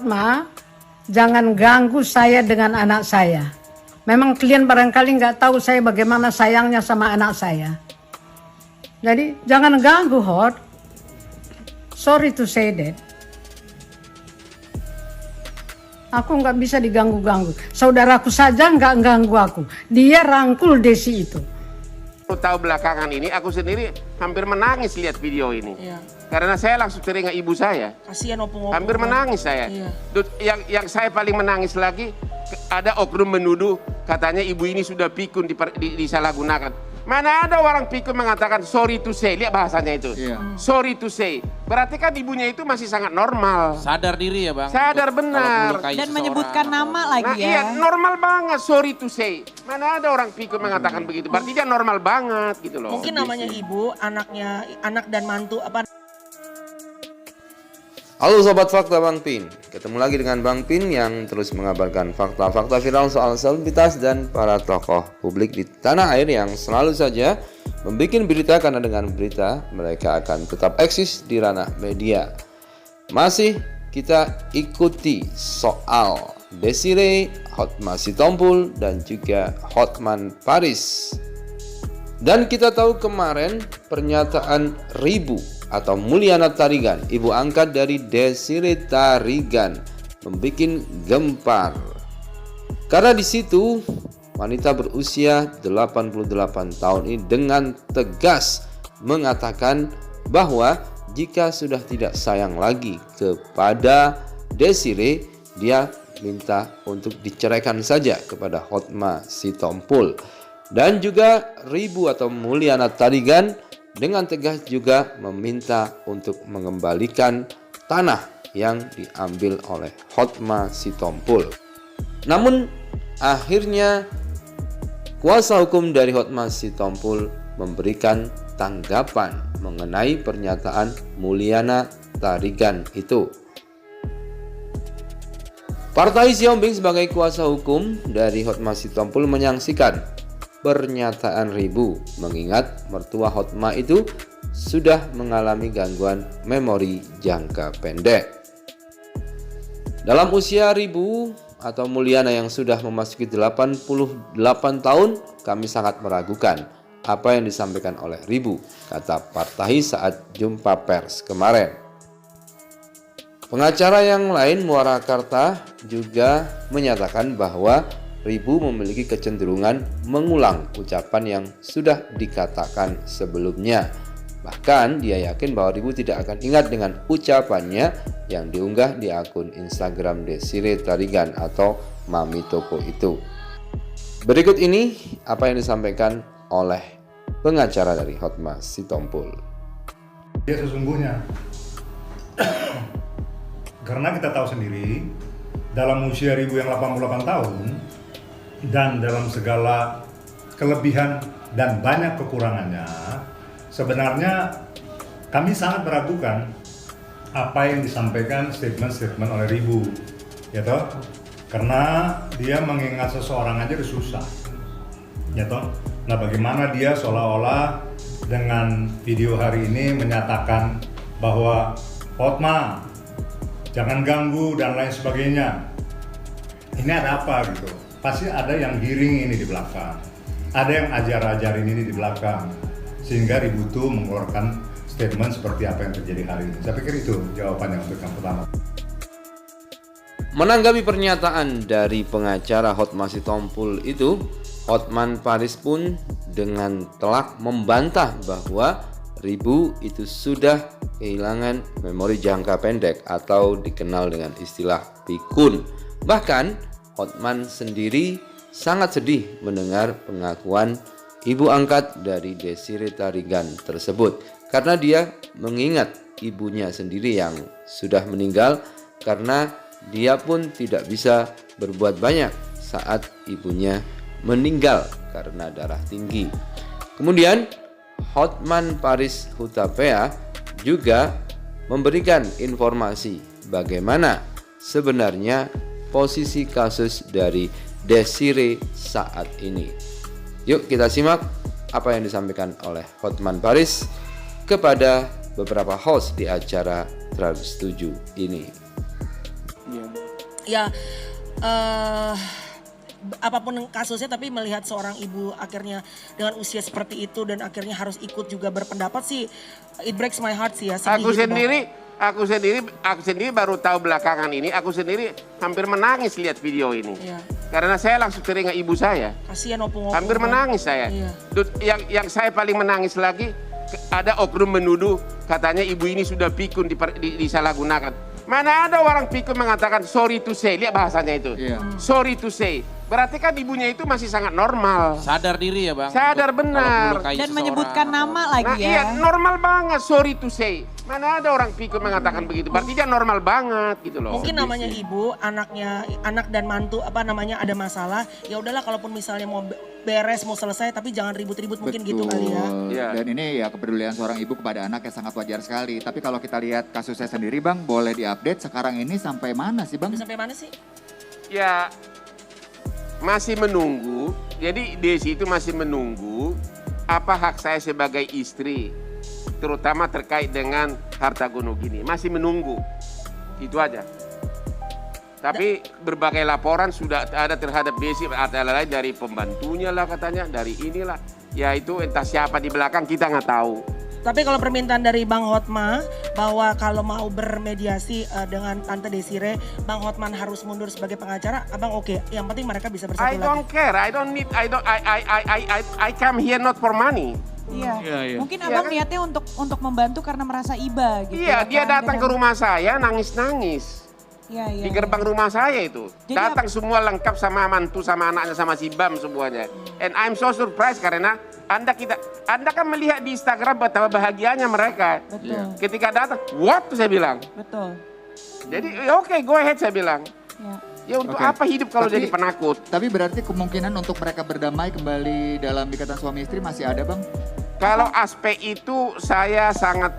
Ma, jangan ganggu saya dengan anak saya. Memang kalian barangkali nggak tahu saya bagaimana sayangnya sama anak saya. Jadi jangan ganggu, Hot. Sorry to say that. Aku nggak bisa diganggu-ganggu. Saudaraku saja nggak ganggu aku. Dia rangkul Desi itu. Aku tahu belakangan ini, aku sendiri hampir menangis lihat video ini. Iya. Karena saya langsung teringat ibu saya. Kasihan opung-opung. Hampir menangis saya. Iya. Yang saya paling menangis lagi, ada oknum menuduh katanya ibu ini sudah pikun disalahgunakan. Mana ada orang pikun mengatakan sorry to say, lihat bahasanya itu. Iya. Sorry to say. Berarti kan ibunya itu masih sangat normal. Sadar diri ya Bang. Sadar benar. Dan menyebutkan nama lagi Iya, ya. normal banget, sorry to say. Mana ada orang pikun mengatakan begitu. Berarti dia normal banget gitu loh. Mungkin namanya ibu, anaknya, anak dan mantu apa? Halo Sobat Fakta Bang Pin, ketemu lagi dengan Bang Pin yang terus mengabarkan fakta-fakta viral soal selebritas dan para tokoh publik di tanah air yang selalu saja membuat berita, karena dengan berita mereka akan tetap eksis di ranah media. Masih kita ikuti soal Desiree, Hotma Sitompul dan juga Hotman Paris. Dan kita tahu kemarin pernyataan Ribu atau Mulyana Tarigan, ibu angkat dari Desiree Tarigan, membuat gempar. Karena di situ wanita berusia 88 tahun ini dengan tegas mengatakan bahwa jika sudah tidak sayang lagi kepada Desiree, dia minta untuk diceraikan saja kepada Hotma Sitompul. Dan juga Ribu atau Mulyana Tarigan dengan tegas juga meminta untuk mengembalikan tanah yang diambil oleh Hotma Sitompul. Namun akhirnya kuasa hukum dari Hotma Sitompul memberikan tanggapan mengenai pernyataan Mulyana Tarigan itu. Partai Siombing sebagai kuasa hukum dari Hotma Sitompul menyaksikan pernyataan Ribu, mengingat mertua Hotma itu sudah mengalami gangguan memori jangka pendek. Dalam usia Ribu atau Mulyana yang sudah memasuki 88 tahun, kami sangat meragukan apa yang disampaikan oleh Ribu, kata Partai saat jumpa pers kemarin. Pengacara yang lain Muarakarta juga menyatakan bahwa Ribu memiliki kecenderungan mengulang ucapan yang sudah dikatakan sebelumnya. Bahkan dia yakin bahwa Ribu tidak akan ingat dengan ucapannya yang diunggah di akun Instagram Desiree Tarigan atau Mami Toko itu. Berikut ini apa yang disampaikan oleh pengacara dari Hotma Sitompul. Ya sesungguhnya karena kita tahu sendiri dalam usia Ribu yang 88 tahun dan dalam segala kelebihan dan banyak kekurangannya, sebenarnya kami sangat meragukan apa yang disampaikan statement-statement oleh Ribu, ya toh? Karena dia mengingat seseorang aja udah susah, ya toh? Nah, bagaimana dia seolah-olah dengan video hari ini menyatakan bahwa Hotma jangan ganggu dan lain sebagainya. Ini ada apa gitu? Pasti ada yang giring ini di belakang, ada yang ajar-ajarin ini di belakang, sehingga Ribu itu mengeluarkan statement seperti apa yang terjadi hari ini. Saya pikir itu jawabannya untuk yang pertama. Menanggapi pernyataan dari pengacara Hotma Sitompul itu, Hotman Paris pun dengan telak membantah bahwa Ribu itu sudah kehilangan memori jangka pendek atau dikenal dengan istilah pikun. Bahkan Hotman sendiri sangat sedih mendengar pengakuan ibu angkat dari Desiree Tarigan tersebut, karena dia mengingat ibunya sendiri yang sudah meninggal, karena dia pun tidak bisa berbuat banyak saat ibunya meninggal karena darah tinggi. Kemudian Hotman Paris Hutapea juga memberikan informasi bagaimana sebenarnya posisi kasus dari Desiree saat ini. Yuk kita simak apa yang disampaikan oleh Hotman Paris kepada beberapa host di acara 107 ini. Ya apapun kasusnya, tapi melihat seorang ibu akhirnya dengan usia seperti itu dan akhirnya harus ikut juga berpendapat sih, it breaks my heart sih ya. sedih Aku gitu, Bang. aku sendiri baru tahu belakangan ini. Aku sendiri hampir menangis lihat video ini. Iya. Karena saya langsung teringat ibu saya. Kasihan opung-opung. Hampir Bang. menangis saya. Iya. Yang saya paling menangis lagi, ada oknum menuduh katanya ibu ini sudah pikun disalahgunakan. Mana ada orang pikun mengatakan sorry to say, lihat bahasanya itu. Iya. Sorry to say. Berarti kan ibunya itu masih sangat normal. Sadar diri ya Bang. Sadar Untuk- benar. kalau melukai Dan seseorang menyebutkan atau- nama Nah lagi ya. iya, normal banget sorry to say. Mana ada orang pikun mengatakan begitu. Berarti dia normal banget gitu loh. Mungkin namanya ibu, anak dan mantu ada masalah. Ya udahlah, kalaupun misalnya mau beres, mau selesai, tapi jangan ribut-ribut mungkin gitu kali ya. Iya. Dan ini ya kepedulian seorang ibu kepada anak yang sangat wajar sekali. Tapi kalau kita lihat kasusnya sendiri Bang, boleh diupdate sekarang ini sampai mana sih Bang? Sampai mana sih? Ya masih menunggu. Jadi Desi itu masih menunggu apa hak saya sebagai istri, terutama terkait dengan harta gono gini. Masih menunggu. Itu aja. Tapi berbagai laporan sudah ada terhadap Desi, ada lain dari pembantunya lah katanya, dari inilah. Ya itu entah siapa di belakang kita nggak tahu. Tapi kalau permintaan dari Bang Hotma bahwa kalau mau bermediasi dengan Tante Desire, Bang Hotman harus mundur sebagai pengacara, Abang oke. Yang penting mereka bisa bersatu I lagi. don't care. I come here not for money. Iya. Mungkin Iya abang kan? niatnya untuk membantu karena merasa iba gitu. Iya, ya dia kan? datang ke rumah saya nangis-nangis. Iya. Di gerbang rumah saya itu. Jadi Datang semua lengkap sama mantu, sama anaknya, sama si Bam semuanya. And I'm so surprised karena Anda kan melihat di Instagram betapa bahagianya mereka. Betul. Ketika datang, what? Saya bilang. Betul. Jadi oke, go ahead saya bilang. Ya. Ya untuk Oke. apa hidup kalau Tapi- jadi penakut? Tapi berarti kemungkinan untuk mereka berdamai kembali dalam ikatan suami istri masih ada Bang? Kalau aspek itu saya sangat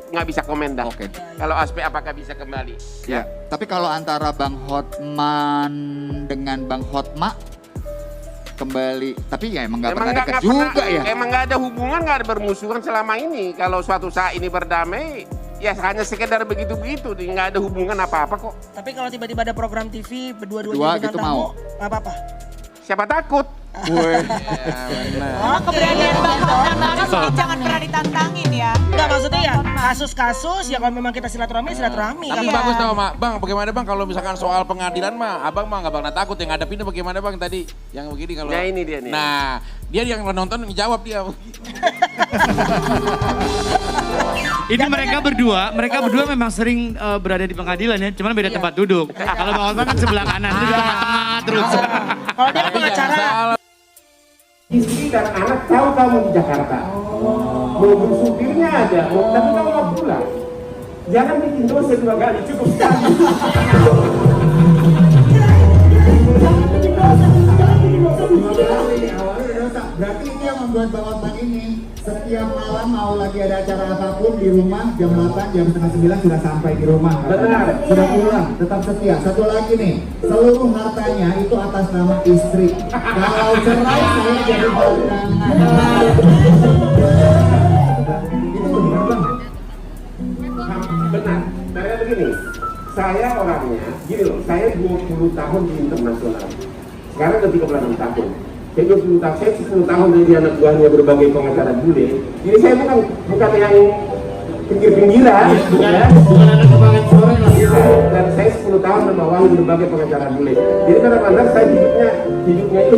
nggak bisa komen dah. Oke. Kalau aspek apakah bisa kembali? Ya. Tapi kalau antara Bang Hotman dengan Bang Hotma kembali, tapi ya emang nggak pernah dekat juga ya. Emang nggak ada hubungan, nggak ada bermusuhan selama ini. Kalau suatu saat ini berdamai, ya hanya sekedar begitu-begitu, nggak ada hubungan apa-apa kok. Tapi kalau tiba-tiba ada program TV berdua-dua Dua jadi gitu bintang mau? tamu, nggak apa-apa. Siapa takut? Weh. Oh, keberanian Bang Hotman banget, mungkin jangan pernah ditantangin ya. Enggak, maksudnya ya Bang Hotman. kasus-kasus ya kalau memang kita silaturahmi. Tapi Iya. bagus tau Mak. Bang bagaimana Bang kalau misalkan soal pengadilan mah Abang mah gak bakal takut, yang ngadepinnya bagaimana Bang tadi? Yang begini kalau. Nah, ini dia nih. Nah dia yang nonton ngejawab dia. Ini mereka berdua memang sering berada di pengadilan ya, cuman beda tempat duduk. Kalau Bang Hotman kan sebelah kanan, itu di tengah-tengah terus. Kalau dia pengacara, Istri dan anak tahu kamu di Jakarta. Mobil supirnya ada, tapi kamu mau pulang. Jangan bikin dosa 2 kali, cukup sekali. Berarti itu yang membuat Bang Hotman ini setiap malam mau lagi ada acara apapun di rumah jam 8, jam setengah 9 sudah sampai di rumah. Benar. Sudah pulang, tetap setia. Satu lagi nih, seluruh hartanya itu atas nama istri. Kalau cerai saya jadi barengan. Itu benar Bang. Benar, karena begini, saya orangnya, gini loh, saya 20 tahun di internasional. Sekarang ketika 36 tahun. Saya 20 tahun, saya 10 tahun dari anak buahnya berbagai pengacara bule. Jadi saya bukan yang pinggir-pinggiran, ya. Bukan anak kebangan sore lah. Dan saya 10 tahun membawahi berbagai pengacara bule. Jadi kadang-kadang saya hidupnya itu